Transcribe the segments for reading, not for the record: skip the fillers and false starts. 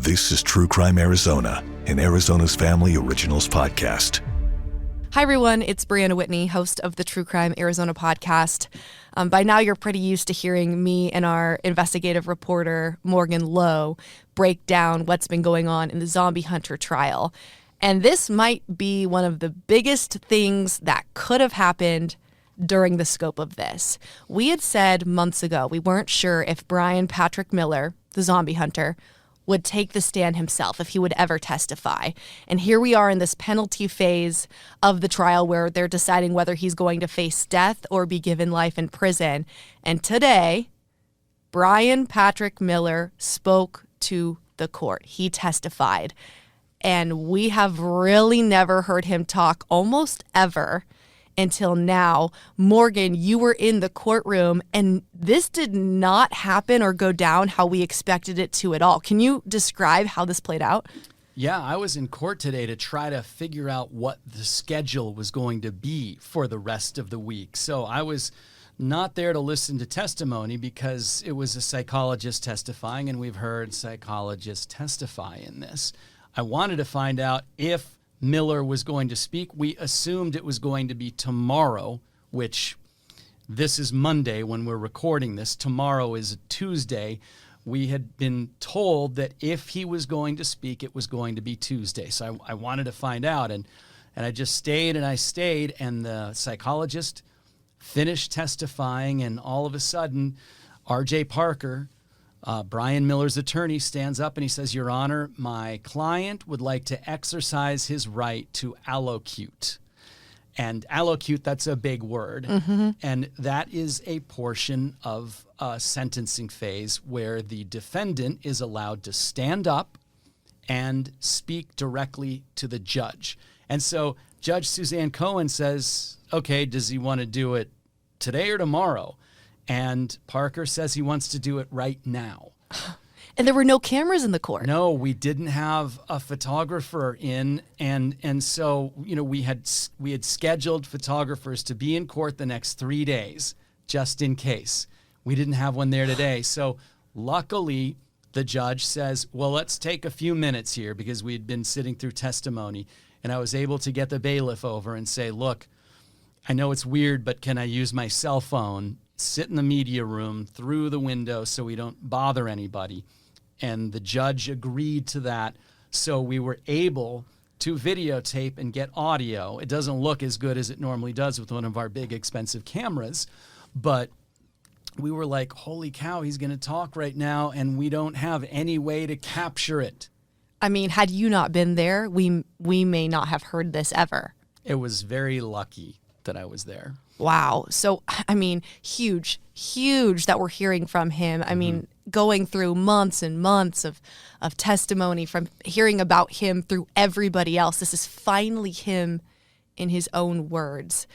This is True Crime Arizona, an Arizona's Family Originals podcast. Hi, everyone. It's Briana Whitney, host of the True Crime Arizona podcast. By now, you're pretty used to hearing me and our investigative reporter, Morgan Lowe, break down what's been going on in the zombie hunter trial. And this might be one of the biggest things that could have happened during the scope of this. We had said months ago we weren't sure if Bryan Patrick Miller, the zombie hunter, would take the stand himself, if he would ever testify. And here we are in this penalty phase of the trial where they're deciding whether he's going to face death or be given life in prison. And today, Bryan Patrick Miller spoke to the court. He testified. And we have really never heard him talk almost ever until now. Morgan, you were in the courtroom, and this did not happen or go down how we expected it to at all. Can you describe how this played out? Yeah, I was in court today to try to figure out what the schedule was going to be for the rest of the week. So I was not there to listen to testimony because it was a psychologist testifying, and we've heard psychologists testify in this. I wanted to find out if Miller was going to speak. We assumed it was going to be tomorrow, which this is Monday when we're recording this. Tomorrow is Tuesday. We had been told that if he was going to speak, it was going to be Tuesday. So I wanted to find out, and I just stayed, and the psychologist finished testifying, and all of a sudden, R.J. Parker, Bryan Miller's attorney, stands up and he says, "Your Honor, my client would like to exercise his right to allocute." And allocute, that's a big word. Mm-hmm. And that is a portion of a sentencing phase where the defendant is allowed to stand up and speak directly to the judge. And so Judge Suzanne Cohen says, okay, does he want to do it today or tomorrow? And Parker says he wants to do it right now. And there were no cameras in the court. No, we didn't have a photographer in, and so we had scheduled photographers to be in court the next 3 days, just in case. We didn't have one there today. So luckily, the judge says, well, let's take a few minutes here because we had been sitting through testimony, and I was able to get the bailiff over and say, look, I know it's weird, but can I use my cell phone, sit in the media room through the window so we don't bother anybody? And the judge agreed to that, so we were able to videotape and get audio. It doesn't look as good as it normally does with one of our big expensive cameras, but we were like, holy cow, he's going to talk right now, and we don't have any way to capture it. I mean, had you not been there, we may not have heard this ever. It was very lucky that I was there. Wow. So, I mean, huge that we're hearing from him. I mean, going through months and months of testimony, from hearing about him through everybody else. This is finally him in his own words.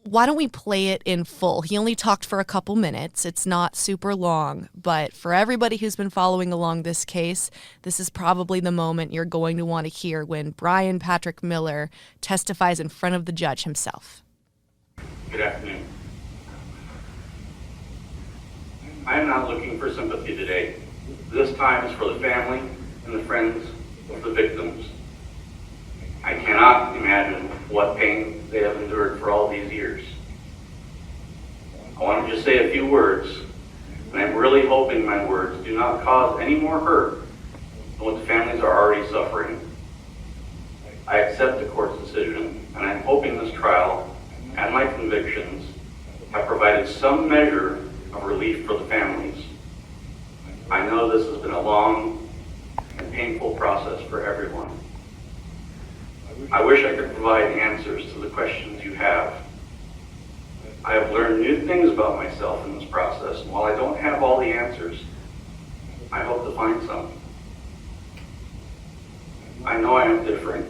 Why don't we play it in full? He only talked for a couple minutes. It's not super long, but for everybody who's been following along this case, this is probably the moment you're going to want to hear when Bryan Patrick Miller testifies in front of the judge himself. Good afternoon. I am not looking for sympathy today. This time is for the family and the friends of the victims. I cannot imagine what pain they have endured for all these years. I want to just say a few words, and I'm really hoping my words do not cause any more hurt than what the families are already suffering. I accept the court's decision, and I'm hoping this trial and my convictions have provided some measure of relief for the families. I know this has been a long and painful process for everyone. I wish I could provide answers to the questions you have. I have learned new things about myself in this process, and while I don't have all the answers, I hope to find some. I know I am different.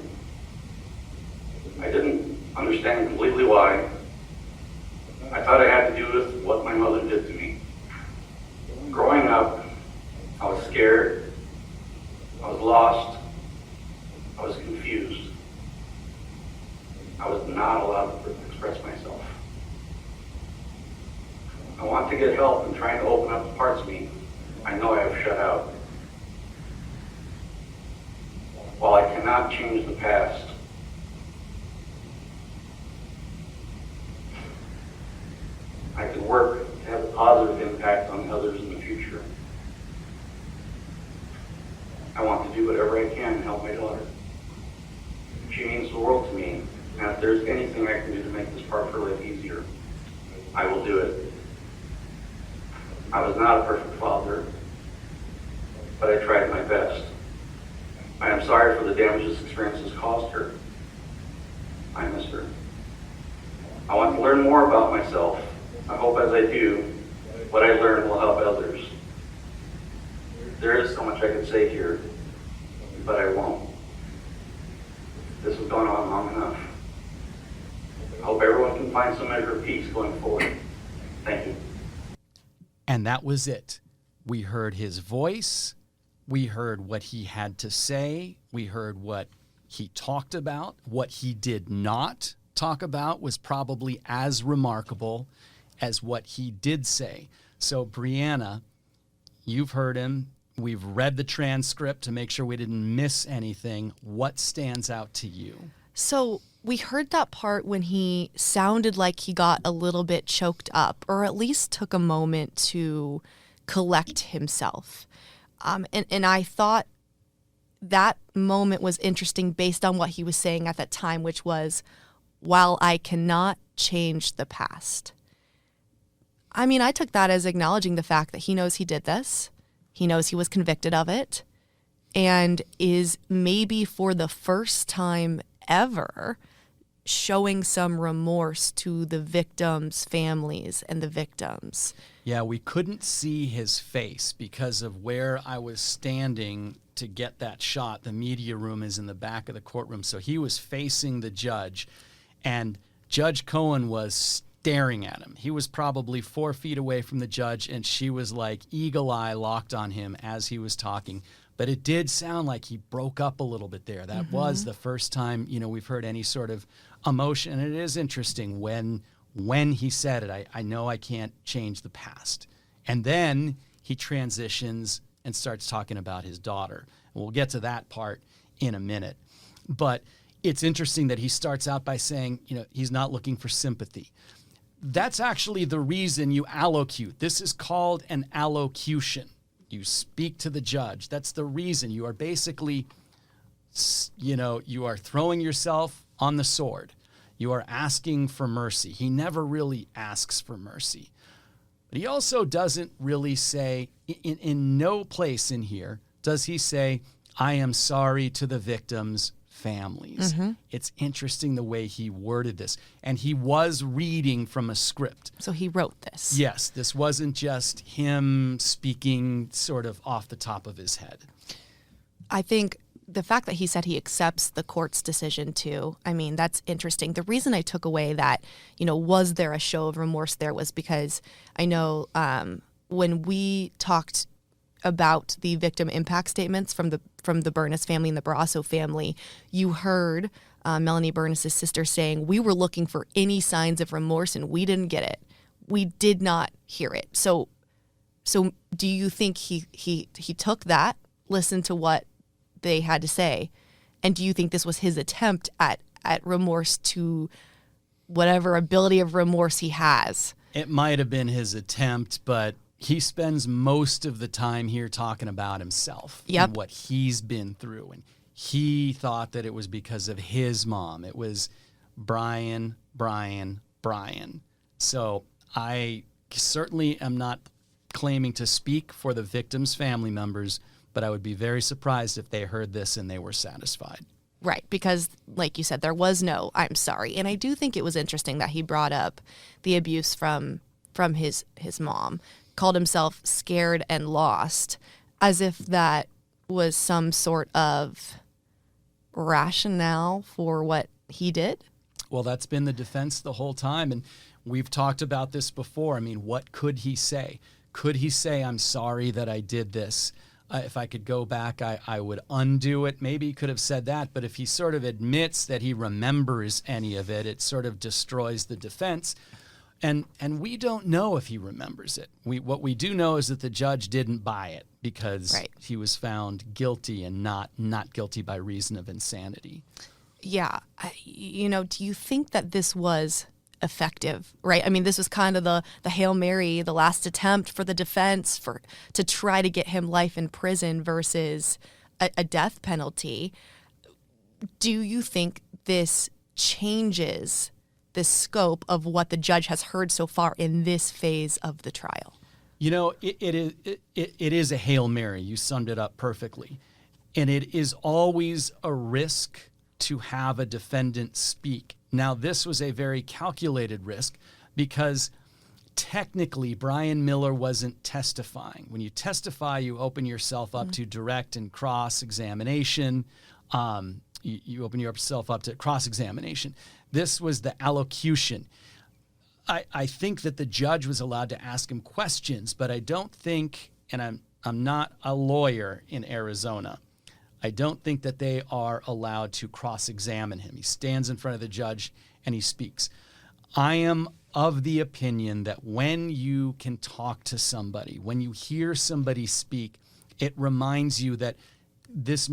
I didn't understand completely why. I thought I had to do with what my mother did to me. Growing up, I was scared, I was lost, I was confused. I was not allowed to express myself. I want to get help in trying to open up the parts of me I know I have shut out. cannot change the past. I can work to have a positive impact on others in the future. I want to do whatever I can to help my daughter. She means the world to me, and if there's anything I can do to make this part of her life easier, I will do it. I was not a perfect father, but I tried my best. I am sorry for the damage this experience has caused her. I miss her. I want to learn more about myself. I hope as I do, what I learn will help others. There is so much I could say here, but I won't. This has gone on long enough. I hope everyone can find some measure of peace going forward. Thank you. And that was it. We heard his voice. We heard what he had to say. We heard what he talked about. What he did not talk about was probably as remarkable as what he did say. So, Briana, you've heard him. We've read the transcript to make sure we didn't miss anything. What stands out to you? So we heard that part when he sounded like he got a little bit choked up, or at least took a moment to collect himself. And I thought that moment was interesting based on what he was saying at that time, which was, while I cannot change the past. I mean, I took that as acknowledging the fact that he knows he did this. He knows he was convicted of it, and is maybe for the first time ever showing some remorse to the victims' families and the victims. Yeah, we couldn't see his face because of where I was standing to get that shot. The media room is in the back of the courtroom, so he was facing the judge, and Judge Cohen was staring at him. He was probably 4 feet away from the judge, and she was like eagle eye locked on him as he was talking. But it did sound like he broke up a little bit there. That was the first time, we've heard any sort of emotion. And it is interesting when he said it, I know I can't change the past. And then he transitions and starts talking about his daughter. And we'll get to that part in a minute. But it's interesting that he starts out by saying, he's not looking for sympathy. That's actually the reason you allocute. This is called an allocution. You speak to the judge. That's the reason. You are basically, you are throwing yourself on the sword. You are asking for mercy. He never really asks for mercy. But he also doesn't really say, in no place in here does he say, I am sorry to the victims' families. It's interesting the way he worded this. And he was reading from a script. So he wrote this. Yes, this wasn't just him speaking sort of off the top of his head. I think the fact that he said he accepts the court's decision too, I mean, that's interesting. The reason I took away that, was there a show of remorse there was because I know when we talked about the victim impact statements from the Burness family and the Barrasso family, you heard Melanie Burness's sister saying, we were looking for any signs of remorse and we didn't get it. We did not hear it. So do you think he took that, listened to what they had to say, and do you think this was his attempt at remorse to whatever ability of remorse he has? It might have been his attempt, but he spends most of the time here talking about himself and what he's been through. And he thought that it was because of his mom. It was Bryan. So I certainly am not claiming to speak for the victims' family members, but I would be very surprised if they heard this and they were satisfied. Right, because like you said, there was no I'm sorry. And I do think it was interesting that he brought up the abuse from his mom, called himself scared and lost, as if that was some sort of rationale for what he did. Well, that's been the defense the whole time, and we've talked about this before. I mean, what could he say? Could he say, I'm sorry that I did this? If I could go back, I would undo it. Maybe he could have said that, but if he sort of admits that he remembers any of it, it sort of destroys the defense. And we don't know if he remembers it. What we do know is that the judge didn't buy it because he was found guilty and not guilty by reason of insanity. Yeah. Do you think that this was effective, right? I mean, this was kind of the Hail Mary, the last attempt for the defense to try to get him life in prison versus a death penalty. Do you think this changes the scope of what the judge has heard so far in this phase of the trial? It is a Hail Mary. You summed it up perfectly. And it is always a risk to have a defendant speak. Now, this was a very calculated risk because technically Bryan Miller wasn't testifying. When you testify, you open yourself up to direct and cross-examination. You open yourself up to cross-examination. This was the allocution. I think that the judge was allowed to ask him questions, but I don't think, and I'm not a lawyer in Arizona, I don't think that they are allowed to cross-examine him. He stands in front of the judge and he speaks. I am of the opinion that when you can talk to somebody, when you hear somebody speak, it reminds you that this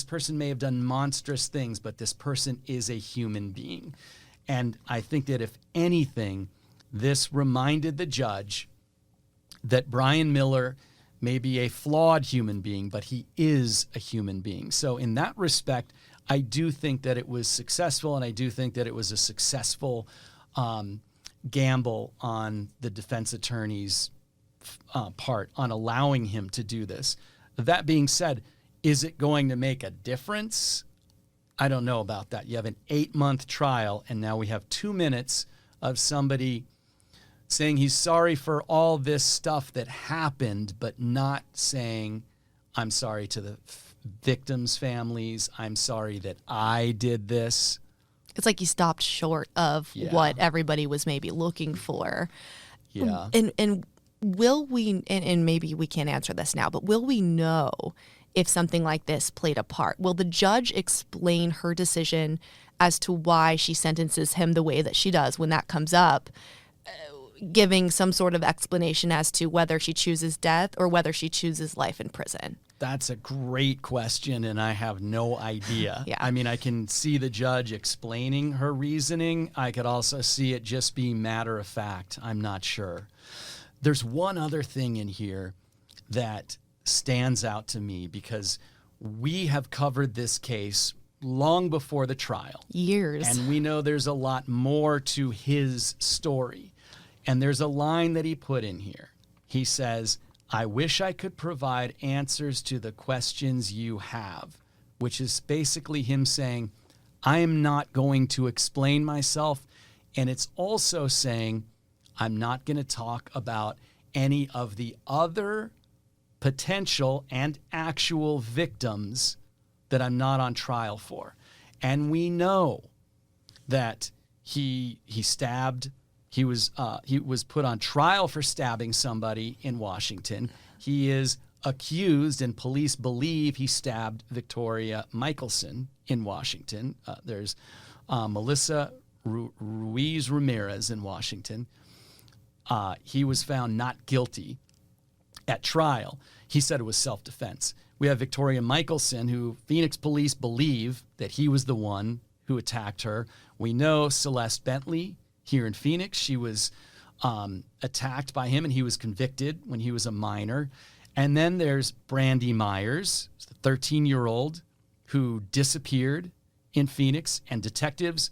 person may have done monstrous things, but this person is a human being. And I think that if anything, this reminded the judge that Bryan Miller may be a flawed human being, but he is a human being. So in that respect, I do think that it was successful, and I do think that it was a successful gamble on the defense attorney's part on allowing him to do this. That being said, is it going to make a difference? I don't know about that. You have an 8-month trial, and now we have 2 minutes of somebody saying he's sorry for all this stuff that happened, but not saying, I'm sorry to the victims' families. I'm sorry that I did this. It's like he stopped short of what everybody was maybe looking for. Yeah. And will we, and maybe we can't answer this now, but will we know if something like this played a part? Will the judge explain her decision as to why she sentences him the way that she does when that comes up, giving some sort of explanation as to whether she chooses death or whether she chooses life in prison? That's a great question, and I have no idea. Yeah. I mean, I can see the judge explaining her reasoning. I could also see it just being matter of fact. I'm not sure. There's one other thing in here that stands out to me because we have covered this case long before the trial. Years. And we know there's a lot more to his story. And there's a line that he put in here. He says, I wish I could provide answers to the questions you have, which is basically him saying, I am not going to explain myself. And it's also saying, I'm not going to talk about any of the other potential and actual victims that I'm not on trial for. And we know that he stabbed. He was put on trial for stabbing somebody in Washington. He is accused, and police believe he stabbed Victoria Michelson in Washington. There's Melissa Ruiz Ramirez in Washington. He was found not guilty at trial. He said it was self-defense. We have Victoria Michelson, who Phoenix police believe that he was the one who attacked her. We know Celeste Bentley here in Phoenix. She was attacked by him, and he was convicted when he was a minor. And then there's Brandy Myers, the 13-year-old who disappeared in Phoenix, and detectives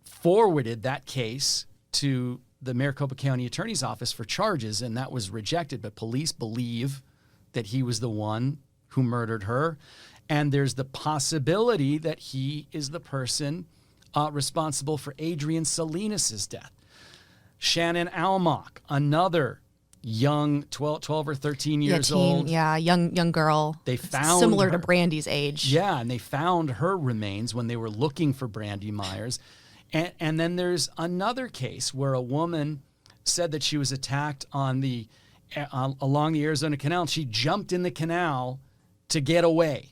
forwarded that case to the Maricopa County Attorney's Office for charges, and that was rejected. But police believe that he was the one who murdered her. And there's the possibility that he is the person responsible for Adrian Salinas' death. Shannon Almock, another young 12 or 13 years old. Yeah, young girl. They found similar her, to Brandy's age. Yeah, and they found her remains when they were looking for Brandy Myers. And then there's another case where a woman said that she was attacked on along the Arizona Canal. She jumped in the canal to get away.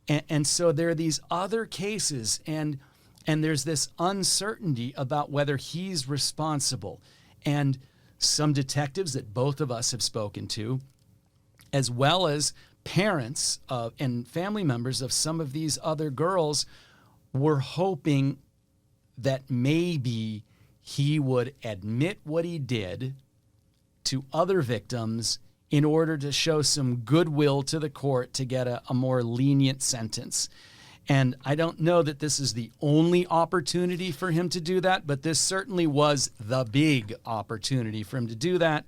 And so there are these other cases, and there's this uncertainty about whether he's responsible. And some detectives that both of us have spoken to, as well as parents and family members of some of these other girls, were hoping that maybe he would admit what he did to other victims in order to show some goodwill to the court to get a more lenient sentence. And I don't know that this is the only opportunity for him to do that, but this certainly was the big opportunity for him to do that,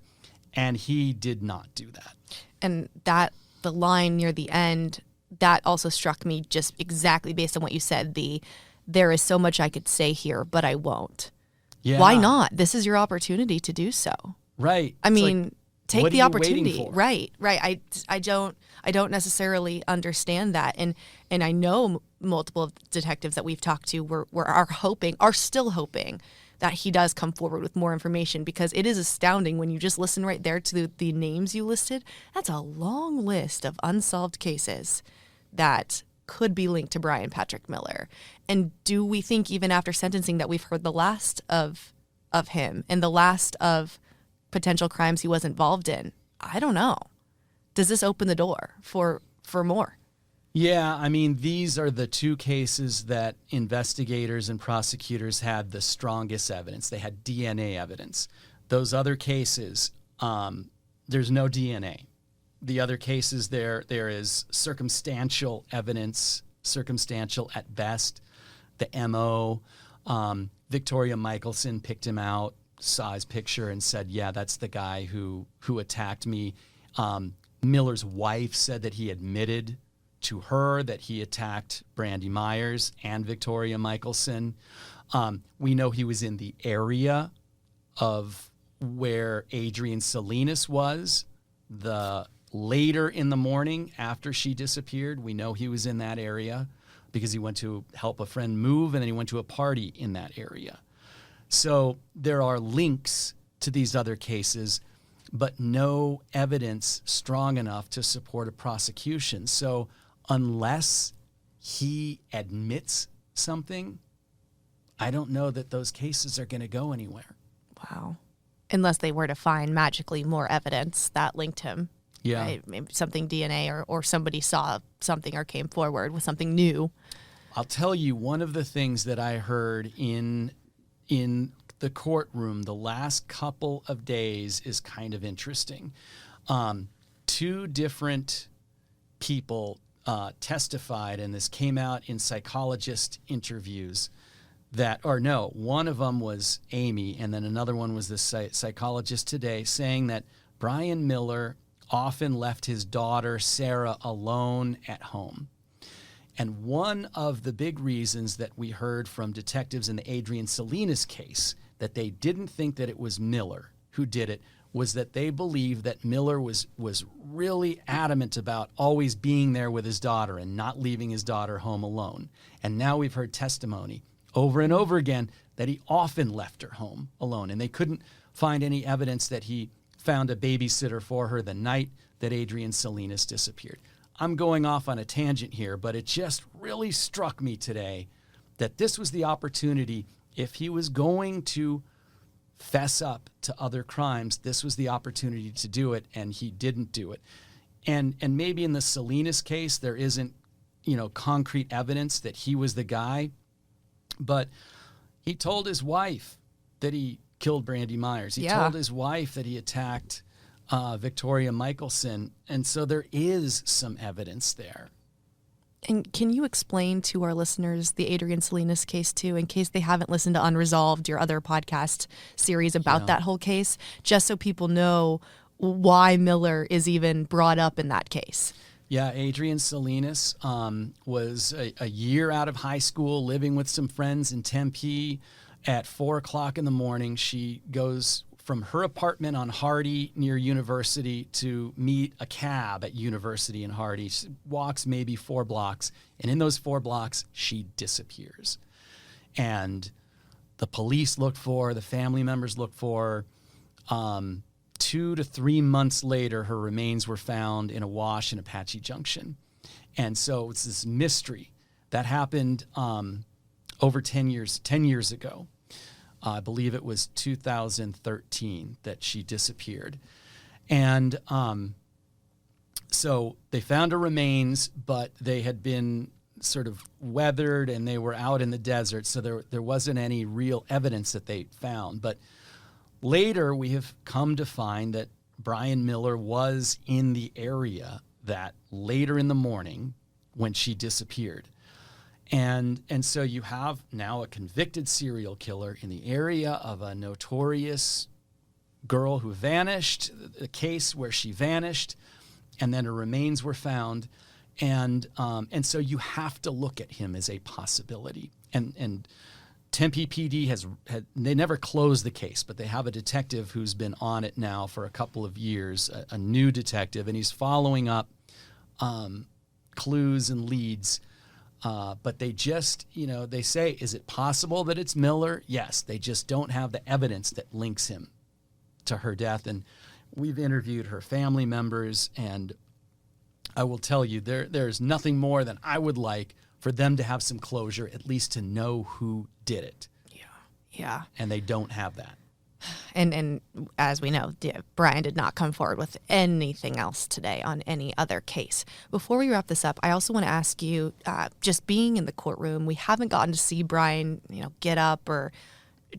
and he did not do that. And the line near the end, that also struck me just exactly based on what you said. There is so much I could say here, but I won't. Yeah. Why not? This is your opportunity to do so. Right. I mean, take the opportunity. Right. I don't necessarily understand that. And I know multiple detectives that we've talked to are still hoping that he does come forward with more information, because it is astounding when you just listen right there to the names you listed. That's a long list of unsolved cases that could be linked to Bryan Patrick Miller. And do we think even after sentencing that we've heard the last of him and the last of potential crimes he was involved in? I don't know. Does this open the door for more? Yeah, I mean, these are the two cases that investigators and prosecutors had the strongest evidence. They had DNA evidence. Those other cases, there's no DNA. The other cases, there is circumstantial evidence, circumstantial at best. The MO, Victoria Michelson picked him out, saw his picture and said, yeah, that's the guy who attacked me. Miller's wife said that he admitted to her that he attacked Brandy Myers and Victoria Michelson. We know he was in the area of where Adrienne Salinas was later in the morning after she disappeared. We know he was in that area because he went to help a friend move, and then he went to a party in that area. So there are links to these other cases, but no evidence strong enough to support a prosecution. So unless he admits something, I don't know that those cases are going to go anywhere. Wow. Unless they were to find magically more evidence that linked him. Yeah. Right? Maybe something DNA or somebody saw something or came forward with something new. I'll tell you, one of the things that I heard in the courtroom the last couple of days is kind of interesting. Two different people testified, and this came out in psychologist interviews, one of them was Amy, and then another one was this psychologist today, saying that Bryan Miller often left his daughter Sarah alone at home. And one of the big reasons that we heard from detectives in the Adrienne Salinas case that they didn't think that it was Miller who did it was that they believed that Miller was really adamant about always being there with his daughter and not leaving his daughter home alone. And now we've heard testimony over and over again that he often left her home alone, and they couldn't find any evidence that he found a babysitter for her the night that Adrienne Salinas disappeared. I'm going off on a tangent here, but it just really struck me today that this was the opportunity. If he was going to fess up to other crimes, this was the opportunity to do it, and he didn't do it. And maybe in the Salinas case, there isn't, concrete evidence that he was the guy, but he told his wife that he killed Brandy Myers. He told his wife that he attacked Victoria Michelson, and so there is some evidence there. And can you explain to our listeners the Adrienne Salinas case too, in case they haven't listened to Unresolved, your other podcast series about that whole case, just so people know why Miller is even brought up in that case? Yeah, Adrienne Salinas was a year out of high school, living with some friends in Tempe. At 4 o'clock in the morning, she goes from her apartment on Hardy near University to meet a cab at University in Hardy. She walks maybe 4 blocks, and in those 4 blocks, she disappears. And the police look for her, the family members look for her. 2 to 3 months later, her remains were found in a wash in Apache Junction. And so it's this mystery that happened over 10 years ago. I believe it was 2013 that she disappeared. And so they found her remains, but they had been sort of weathered and they were out in the desert, so there wasn't any real evidence that they found. But later we have come to find that Bryan Miller was in the area that later in the morning when she disappeared. And so you have now a convicted serial killer in the area of a notorious girl who vanished, a case where she vanished, and then her remains were found. And so you have to look at him as a possibility. And Tempe PD they never closed the case, but they have a detective who's been on it now for a couple of years, a new detective, and he's following up clues and leads. But they just, they say, is it possible that it's Miller? Yes, they just don't have the evidence that links him to her death. And we've interviewed her family members, and I will tell you, there's nothing more than I would like for them to have some closure, at least to know who did it. Yeah. And they don't have that. And as we know, Bryan did not come forward with anything else today on any other case. Before we wrap this up, I also want to ask you, just being in the courtroom, we haven't gotten to see Bryan, get up or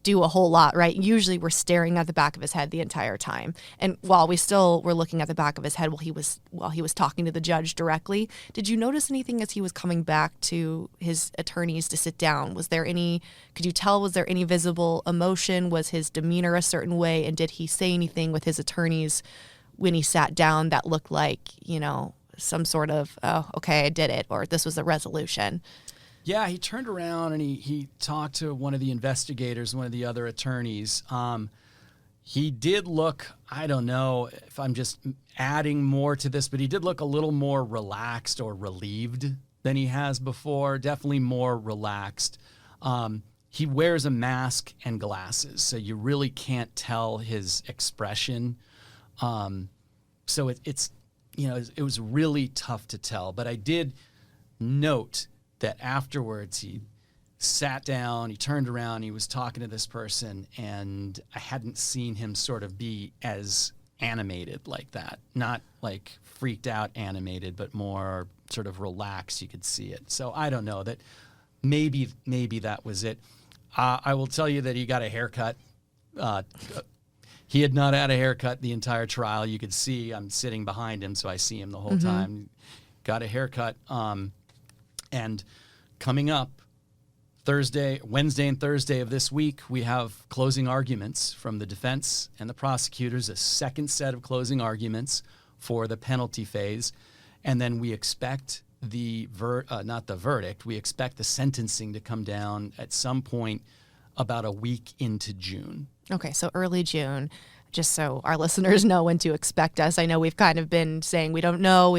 do a whole lot, right? Usually we're staring at the back of his head the entire time. And while we still were looking at the back of his head while he was talking to the judge directly, did you notice anything as he was coming back to his attorneys to sit down? Was there any visible emotion? Was his demeanor a certain way? And did he say anything with his attorneys when he sat down that looked like, some sort of, oh, okay, I did it, or this was a resolution? Yeah, he turned around and he talked to one of the investigators, one of the other attorneys. He did look, I don't know if I'm just adding more to this, but he did look a little more relaxed or relieved than he has before, definitely more relaxed. He wears a mask and glasses, so you really can't tell his expression. So it was really tough to tell, but I did note that afterwards he sat down, he turned around, he was talking to this person, and I hadn't seen him sort of be as animated like that. Not like freaked out animated, but more sort of relaxed, you could see it. So I don't know, that maybe that was it. I will tell you that he got a haircut. He had not had a haircut the entire trial. You could see, I'm sitting behind him, so I see him the whole time. Got a haircut. And coming up Wednesday and Thursday of this week, we have closing arguments from the defense and the prosecutors, a second set of closing arguments for the penalty phase. And then we expect we expect the sentencing to come down at some point about a week into June. Okay, so early June. Just so our listeners know when to expect us. I know we've kind of been saying we don't know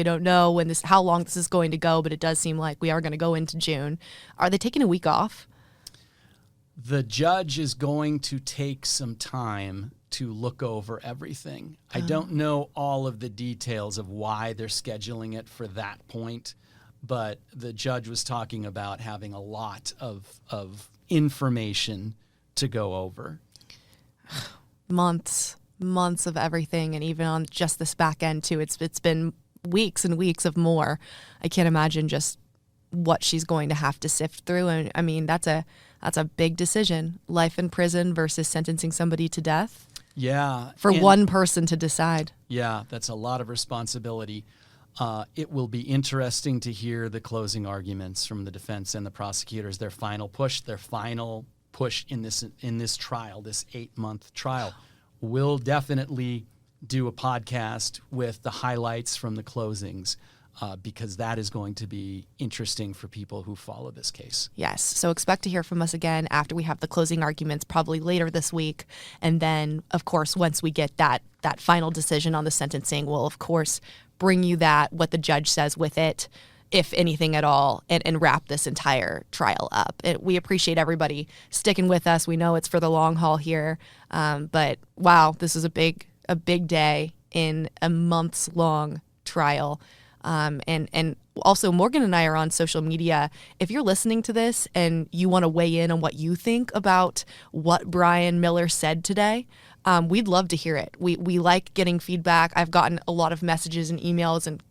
how long this is going to go, but it does seem like we are going to go into June. Are they taking a week off? The judge is going to take some time to look over everything. I don't know all of the details of why they're scheduling it for that point, but the judge was talking about having a lot of information to go over. Months of everything, and even on just this back end too, it's been weeks and weeks of more. I can't imagine just what she's going to have to sift through. And I mean, that's a big decision, life in prison versus sentencing somebody to death. Yeah, for one person to decide. Yeah, that's a lot of responsibility. It will be interesting to hear the closing arguments from the defense and the prosecutors, their final push in this trial, this 8-month trial. We'll definitely do a podcast with the highlights from the closings because that is going to be interesting for people who follow this case. Yes. So expect to hear from us again after we have the closing arguments, probably later this week. And then, of course, once we get that final decision on the sentencing, we'll, of course, bring you what the judge says with it, if anything at all, and wrap this entire trial up. We appreciate everybody sticking with us. We know it's for the long haul here, but wow, this is a big day in a months-long trial. And also, Morgan and I are on social media. If you're listening to this and you want to weigh in on what you think about what Bryan Miller said today, we'd love to hear it. We like getting feedback. I've gotten a lot of messages and emails and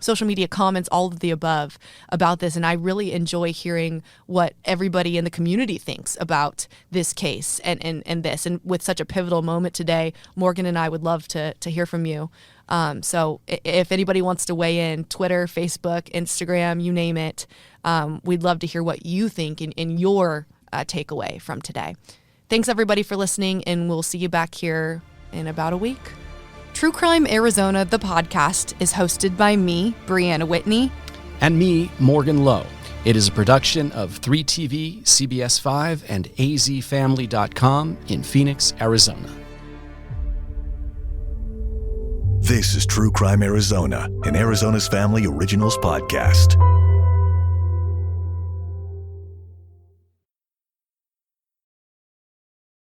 social media comments, all of the above about this. And I really enjoy hearing what everybody in the community thinks about this case and this. And with such a pivotal moment today, Morgan and I would love to hear from you. So if anybody wants to weigh in, Twitter, Facebook, Instagram, you name it, we'd love to hear what you think in your takeaway from today. Thanks everybody for listening, and we'll see you back here in about a week. True Crime Arizona, the podcast, is hosted by me, Briana Whitney. And me, Morgan Lowe. It is a production of 3TV, CBS 5, and azfamily.com in Phoenix, Arizona. This is True Crime Arizona, an Arizona's Family Originals podcast.